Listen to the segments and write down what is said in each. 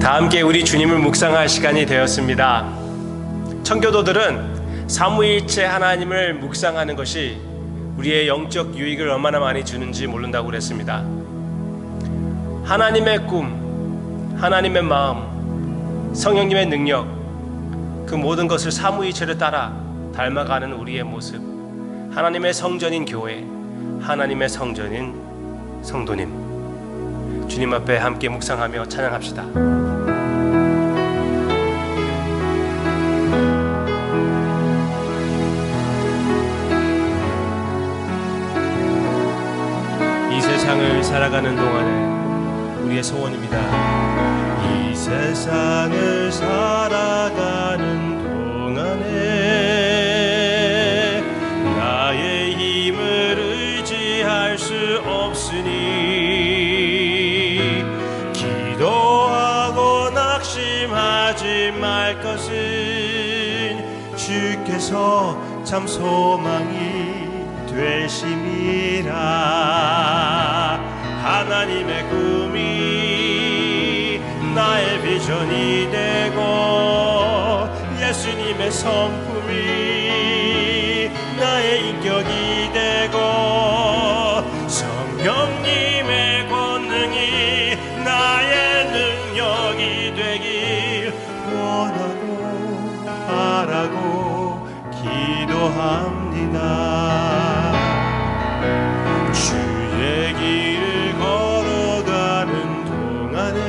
다 함께 우리 주님을 묵상할 시간이 되었습니다. 청교도들은 삼위일체 하나님을 묵상하는 것이 우리의 영적 유익을 얼마나 많이 주는지 모른다고 그랬습니다. 하나님의 꿈, 하나님의 마음, 성령님의 능력, 그 모든 것을 삼위일체를 따라 닮아가는 우리의 모습, 하나님의 성전인 교회, 하나님의 성전인 성도님, 주님 앞에 함께 묵상하며 찬양합시다. 이 세상을 살아가는 동안에 우리의 소원입니다. 이 세상을 살아가는 동안에 나의 힘을 의지할 수 없으니 기도하고 낙심하지 말 것은 주께서 참 소망이 되심이라. 하나님의 꿈이 나의 비전이 되고 예수님의 성품이 나의 인격이 되고 성령님의 권능이 나의 능력이 되길 원하고 바라고 기도합니다. 주의 길을 걸어가는 동안에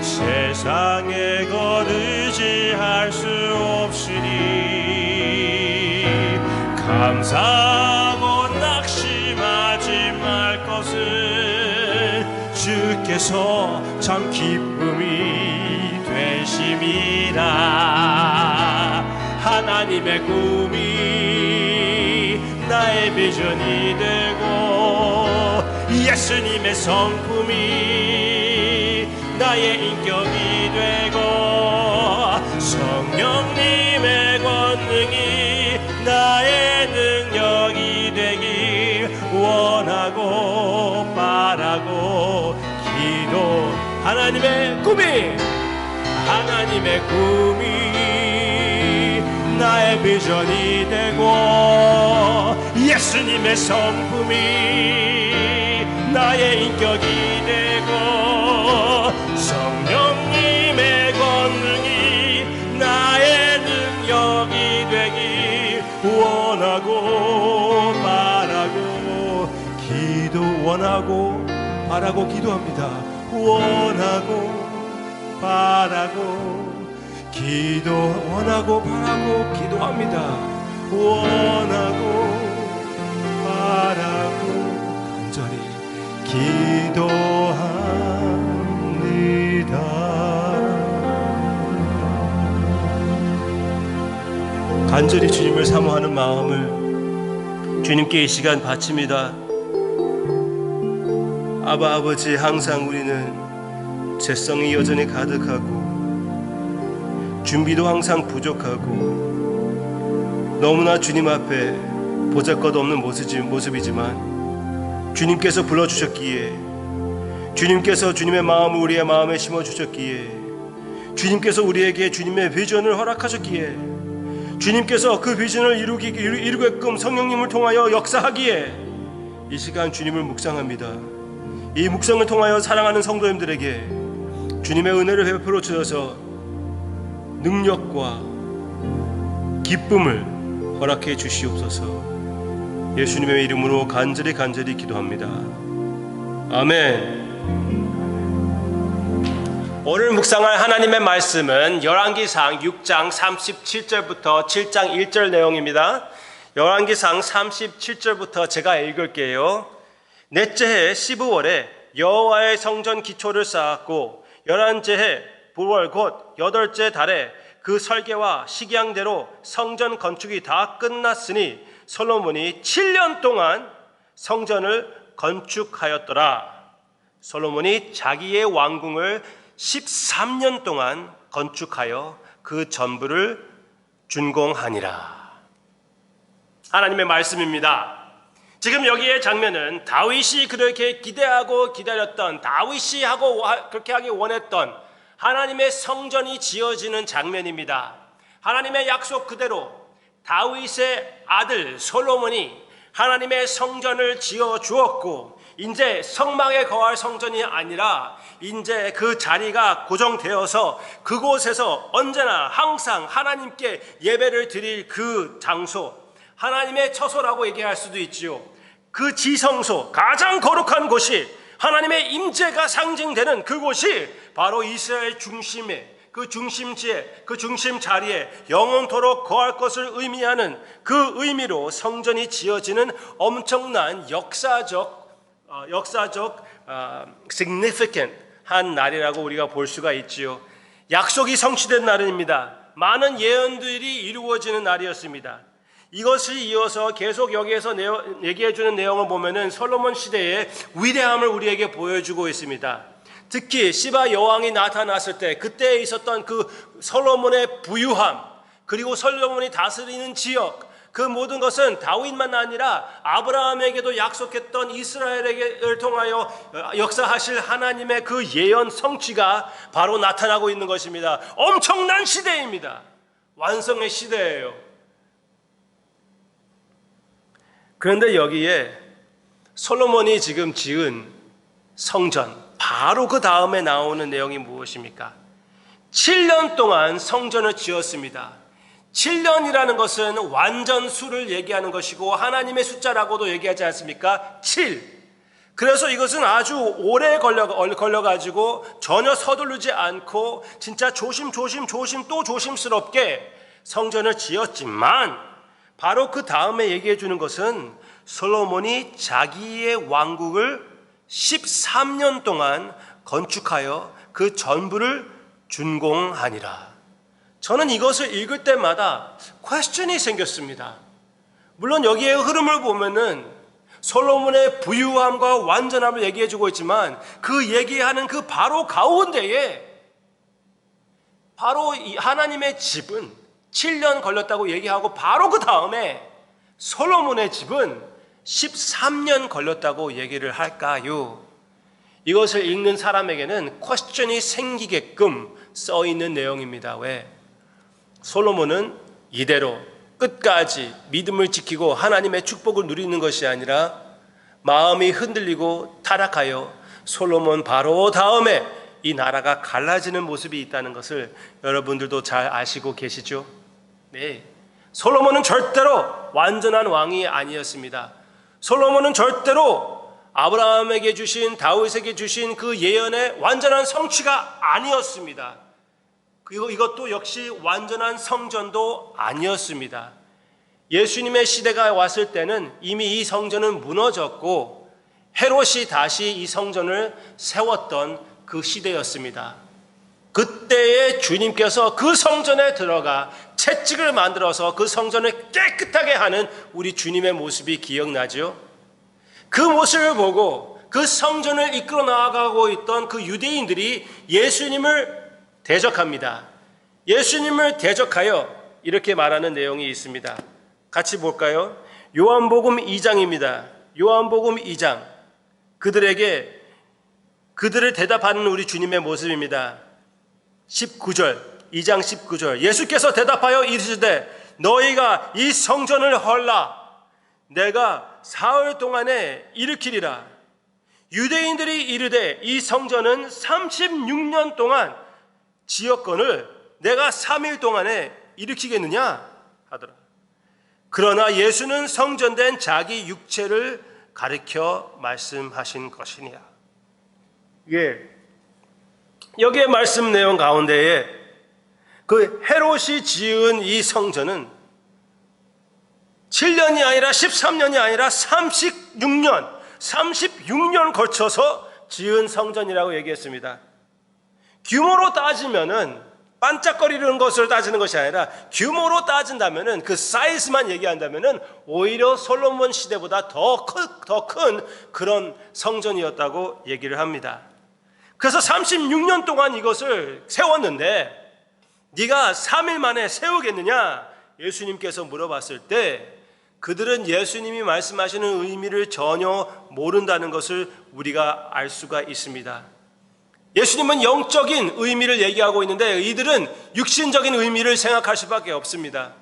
세상의 것 의지할 수 없으니 감사하고 낙심하지 말 것은 주께서 참 기쁨이 되심이라. 하나님의 꿈이 나의 비전이 되고 예수님의 성품이 나의 인격이 되고 성령님의 권능이 나의 능력이 되길 원하고 바라고 기도. 하나님의 꿈이 나의 비전이 되고 예수님의 성품이 나의 인격이 되고 성령님의 권능이 나의 능력이 되길 원하고 바라고 기도합니다. 원하고 바라고 기도합니다. 원하고 바라고 간절히 기도합니다. 간절히 주님을 사모하는 마음을 주님께 이 시간 바칩니다. 아버지, 항상 우리는 죄성이 여전히 가득하고 준비도 항상 부족하고 너무나 주님 앞에 보잘것없는 모습이지만 주님께서 불러주셨기에, 주님께서 주님의 마음을 우리의 마음에 심어주셨기에, 주님께서 우리에게 주님의 비전을 허락하셨기에, 주님께서 그 비전을 이루게끔 성령님을 통하여 역사하기에 이 시간 주님을 묵상합니다. 이 묵상을 통하여 사랑하는 성도님들에게 주님의 은혜를 베풀어 주셔서 능력과 기쁨을 허락해 주시옵소서. 예수님의 이름으로 간절히 기도합니다. 아멘. 오늘 묵상할 하나님의 말씀은 열왕기상 6장 37절부터 7장 1절 내용입니다. 열왕기상 37절부터 제가 읽을게요. 넷째 해 15월에 여호와의 성전 기초를 쌓았고 11째 해 9월 곧 8째 달에 그 설계와 식양대로 성전 건축이 다 끝났으니 솔로몬이 7년 동안 성전을 건축하였더라. 솔로몬이 자기의 왕궁을 13년 동안 건축하여 그 전부를 준공하니라. 하나님의 말씀입니다. 지금 여기의 장면은 다윗이 그렇게 기대하고 기다렸던, 다윗이 하고 그렇게 하기 원했던 하나님의 성전이 지어지는 장면입니다. 하나님의 약속 그대로 다윗의 아들 솔로몬이 하나님의 성전을 지어 주었고, 이제 성막에 거할 성전이 아니라 이제 그 자리가 고정되어서 그곳에서 언제나 항상 하나님께 예배를 드릴 그 장소, 하나님의 처소라고 얘기할 수도 있지요. 그 지성소, 가장 거룩한 곳이, 하나님의 임재가 상징되는 그곳이 바로 이스라엘 중심의 그 중심지에, 그 중심 자리에 영원토록 거할 것을 의미하는 그 의미로 성전이 지어지는 엄청난 역사적 significant 한 날이라고 우리가 볼 수가 있지요. 약속이 성취된 날입니다. 많은 예언들이 이루어지는 날이었습니다. 이것을 이어서 계속 여기에서 얘기해주는 내용을 보면은 솔로몬 시대의 위대함을 우리에게 보여주고 있습니다. 특히 시바 여왕이 나타났을 때 그때 있었던 그 솔로몬의 부유함, 그리고 솔로몬이 다스리는 지역, 그 모든 것은 다윗만 아니라 아브라함에게도 약속했던 이스라엘을 통하여 역사하실 하나님의 그 예언 성취가 바로 나타나고 있는 것입니다. 엄청난 시대입니다. 완성의 시대예요. 그런데 여기에 솔로몬이 지금 지은 성전, 바로 그 다음에 나오는 내용이 무엇입니까? 7년 동안 성전을 지었습니다. 7년이라는 것은 완전수를 얘기하는 것이고 하나님의 숫자라고도 얘기하지 않습니까? 7. 그래서 이것은 아주 오래 걸려가지고 전혀 서두르지 않고 진짜 조심 또 조심스럽게 성전을 지었지만, 바로 그 다음에 얘기해 주는 것은 솔로몬이 자기의 왕국을 13년 동안 건축하여 그 전부를 준공하니라. 저는 이것을 읽을 때마다 퀘스천이 생겼습니다. 물론 여기에 흐름을 보면은 솔로몬의 부유함과 완전함을 얘기해 주고 있지만, 그 얘기하는 그 바로 가운데에 바로 이 하나님의 집은 7년 걸렸다고 얘기하고, 바로 그 다음에 솔로몬의 집은 13년 걸렸다고 얘기를 할까요? 이것을 읽는 사람에게는 퀘스천이 생기게끔 써 있는 내용입니다. 왜? 솔로몬은 이대로 끝까지 믿음을 지키고 하나님의 축복을 누리는 것이 아니라 마음이 흔들리고 타락하여 솔로몬 바로 다음에 이 나라가 갈라지는 모습이 있다는 것을 여러분들도 잘 아시고 계시죠? 네. 솔로몬은 절대로 완전한 왕이 아니었습니다. 솔로몬은 절대로 아브라함에게 주신, 다윗에게 주신 그 예언의 완전한 성취가 아니었습니다. 그리고 이것도 역시 완전한 성전도 아니었습니다. 예수님의 시대가 왔을 때는 이미 이 성전은 무너졌고 헤롯이 다시 이 성전을 세웠던 그 시대였습니다. 그때에 주님께서 그 성전에 들어가 채찍을 만들어서 그 성전을 깨끗하게 하는 우리 주님의 모습이 기억나죠? 그 모습을 보고 그 성전을 이끌어 나아가고 있던 그 유대인들이 예수님을 대적합니다. 예수님을 대적하여 이렇게 말하는 내용이 있습니다. 같이 볼까요? 요한복음 2장입니다. 요한복음 2장. 그들을 대답하는 우리 주님의 모습입니다. 19절, 2장 19절. 예수께서 대답하여 이르시되 너희가 이 성전을 헐라 내가 사흘 동안에 일으키리라. 유대인들이 이르되 이 성전은 36년 동안 지었건을 내가 3일 동안에 일으키겠느냐 하더라. 그러나 예수는 성전된 자기 육체를 가리켜 말씀하신 것이니라. 여기에 말씀 내용 가운데에 그 헤롯이 지은 이 성전은 7년이 아니라 13년이 아니라 36년 걸쳐서 지은 성전이라고 얘기했습니다. 규모로 따지면은 반짝거리는 것을 따지는 것이 아니라 규모로 따진다면은 그 사이즈만 얘기한다면은 오히려 솔로몬 시대보다 더 큰 그런 성전이었다고 얘기를 합니다. 그래서 36년 동안 이것을 세웠는데 네가 3일 만에 세우겠느냐? 예수님께서 물어봤을 때 그들은 예수님이 말씀하시는 의미를 전혀 모른다는 것을 우리가 알 수가 있습니다. 예수님은 영적인 의미를 얘기하고 있는데 이들은 육신적인 의미를 생각할 수밖에 없습니다.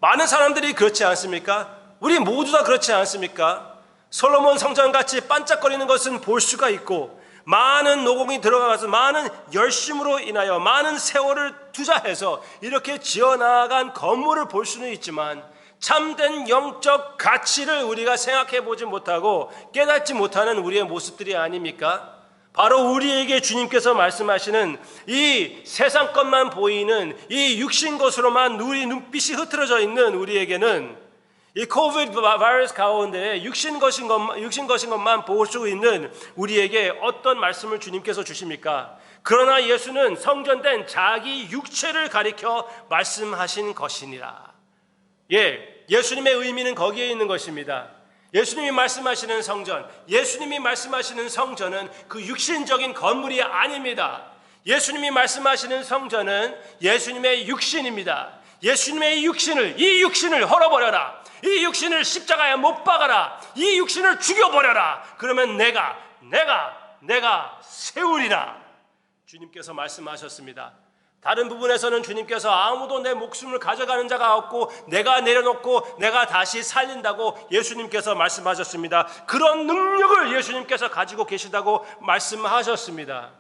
많은 사람들이 그렇지 않습니까? 우리 모두 다 그렇지 않습니까? 솔로몬 성전같이 반짝거리는 것은 볼 수가 있고, 많은 노공이 들어가서 많은 열심으로 인하여 많은 세월을 투자해서 이렇게 지어나간 건물을 볼 수는 있지만 참된 영적 가치를 우리가 생각해 보지 못하고 깨닫지 못하는 우리의 모습들이 아닙니까? 바로 우리에게 주님께서 말씀하시는 이 세상 것만 보이는 이 육신 것으로만 우리 눈빛이 흐트러져 있는 우리에게는 이 코비드 바이러스 가운데 육신 것인 것만 볼 수 있는 우리에게 어떤 말씀을 주님께서 주십니까? 그러나 예수는 성전된 자기 육체를 가리켜 말씀하신 것이니라. 예수님의 의미는 거기에 있는 것입니다. 예수님이 말씀하시는 성전, 예수님이 말씀하시는 성전은 그 육신적인 건물이 아닙니다. 예수님이 말씀하시는 성전은 예수님의 육신입니다. 예수님의 이 육신을 헐어버려라. 이 육신을 십자가에 못 박아라. 이 육신을 죽여버려라. 그러면 내가 세우리라. 주님께서 말씀하셨습니다. 다른 부분에서는 주님께서 아무도 내 목숨을 가져가는 자가 없고 내가 내려놓고 내가 다시 살린다고 예수님께서 말씀하셨습니다. 그런 능력을 예수님께서 가지고 계시다고 말씀하셨습니다.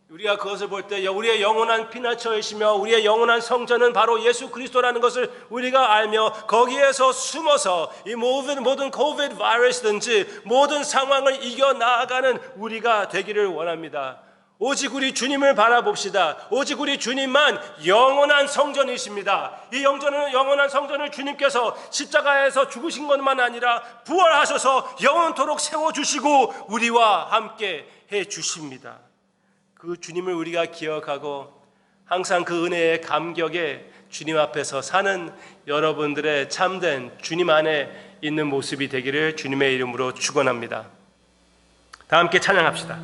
우리가 그것을 볼 때 우리의 영원한 피난처이시며 우리의 영원한 성전은 바로 예수 그리스도라는 것을 우리가 알며 거기에서 숨어서 이 모든 코비드 바이러스든지 모든 상황을 이겨나가는 우리가 되기를 원합니다. 오직 우리 주님을 바라봅시다. 오직 우리 주님만 영원한 성전이십니다. 이 영원한 성전을 주님께서 십자가에서 죽으신 것만 아니라 부활하셔서 영원토록 세워주시고 우리와 함께 해주십니다. 그 주님을 우리가 기억하고 항상 그 은혜의 감격에 주님 앞에서 사는 여러분들의 참된 주님 안에 있는 모습이 되기를 주님의 이름으로 축원합니다. 다 함께 찬양합시다.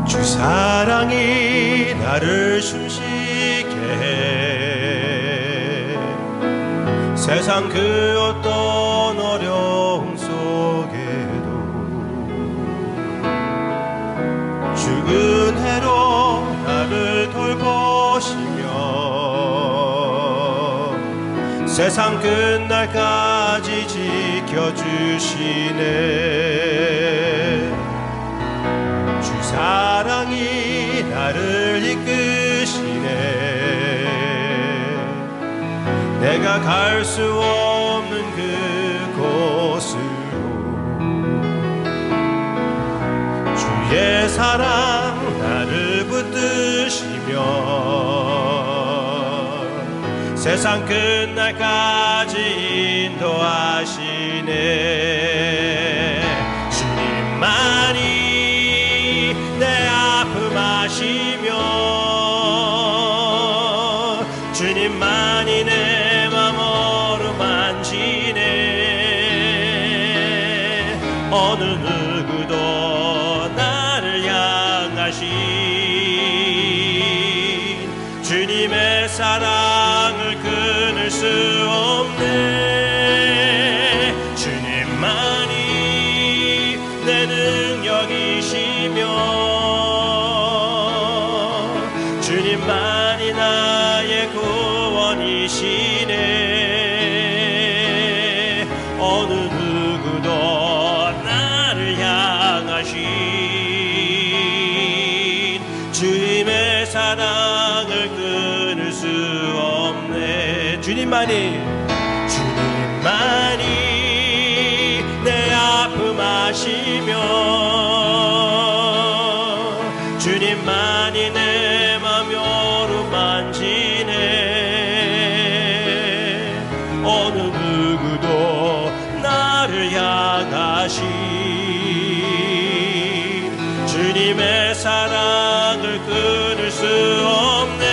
주 사랑이 나를 숨쉬게 해 세상 그 어떤 어려움 속에도 주 은혜로 나를 돌보시며 세상 끝날까지 지켜주시네. 주 사랑이 나를 이끄시네. 내가 갈 수 없는 그곳으로 주의 사랑 나를 붙드시며 세상 끝날까지 인도하시네. 주님만이 내 아픔 아시며 주님만이 내 맘 어루만지네. 어느 누구도 나를 향하신 주님의 사랑을 끊을 수 없네. 주님만이 내 능력이시며 주님만이 나의 구원이시네. 어느 누구도 나를 향하신 주님의 사랑을 끊을 수 없네. 주님만이 내 아픔 아시며 주님만이 내 맘 어루만지네. 어느 누구도 나를 향하신 주님의 사랑을 끊을 수 없네.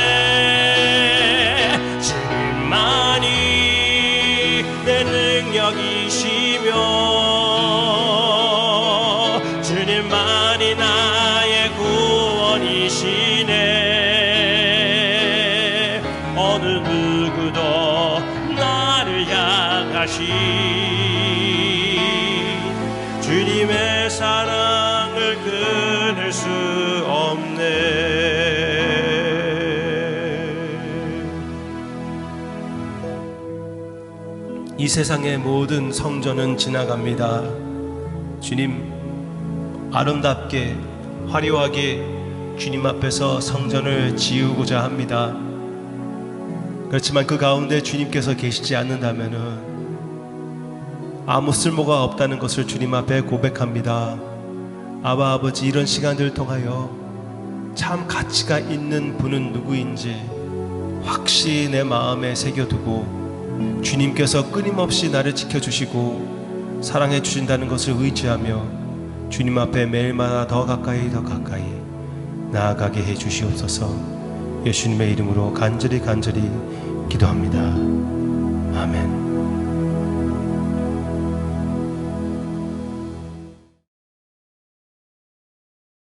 주님만이 주님의 사랑을 끊을 수 없네. 이 세상의 모든 성전은 지나갑니다. 주님, 아름답게 화려하게 주님 앞에서 성전을 지우고자 합니다. 그렇지만 그 가운데 주님께서 계시지 않는다면은 아무 쓸모가 없다는 것을 주님 앞에 고백합니다. 아바 아버지, 이런 시간들을 통하여 참 가치가 있는 분은 누구인지 확실히 내 마음에 새겨두고 주님께서 끊임없이 나를 지켜주시고 사랑해 주신다는 것을 의지하며 주님 앞에 매일마다 더 가까이 나아가게 해 주시옵소서. 예수님의 이름으로 간절히 기도합니다. 아멘.